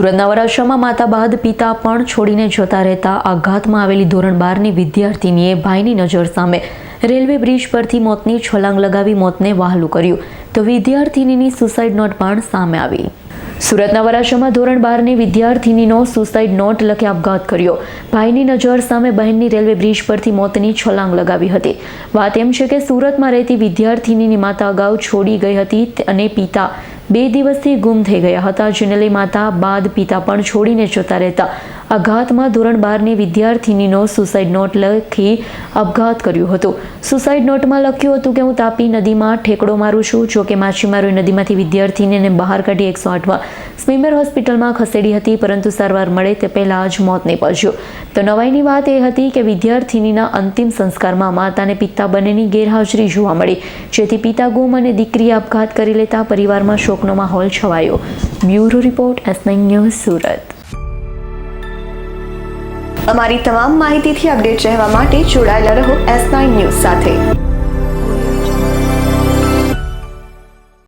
સુરતના વરાછામાં માતા બાદ પિતા પણ છોડીને જતા રહેતા આઘાતમાં આવેલી ધોરણ 12ની વિદ્યાર્થીનીએ ભાઈની નજર સામે રેલવે બ્રિજ પરથી મોતની છલાંગ લગાવી મોતને વહાલું કર્યું તો વિદ્યાર્થીનીની સુસાઇડ નોટ પણ સામે આવી। સુરતના વરાછામાં ધોરણ 12ની વિદ્યાર્થીનીનો સુસાઇડ નોટ લખી આપઘાત કર્યો। ભાઈની નજર સામે બહેનની રેલવે બ્રિજ પરથી મોતની છલાંગ લગાવી હતી। વાત એમ છે કે સુરતમાં રહેતી વિદ્યાર્થીનીની માતા અગાઉ છોડી ગઈ હતી અને પિતા 2 દિવસથી ગુમ થઈ ગયા હતા, જેને લઈ માતા બાદ પિતા પણ છોડીને જતા રહેતા આઘાતમાં ધોરણ 12ની વિદ્યાર્થીનીનો સુસાઇડ નોટ લખી આપઘાત કર્યો હતો। સુસાઇડ નોટમાં લખ્યું હતું કે હું તાપી નદીમાં ઠેકડો મારું છું। જોકે માછીમારોએ નદીમાંથી વિદ્યાર્થીનીને બહાર કાઢી 108માં સ્મીમેર હોસ્પિટલમાં ખસેડી હતી, પરંતુ સારવાર મળે તે પહેલા જ મોત નીપજ્યું। તો નવાઈની વાત એ હતી કે વિદ્યાર્થીનીના અંતિમ સંસ્કારમાં માતા અને પિતા બંનેની ગેરહાજરી જોવા મળી, જેથી પિતા ગુમ અને દીકરીએ આપઘાત કરી લેતા પરિવારમાં શોકનો માહોલ છવાયો। Bureau report S9 news Surat. અમારી તમામ માહિતીથી અપડેટ રહેવા માટે જોડાયેલા રહો S9 ન્યૂઝ સાથે।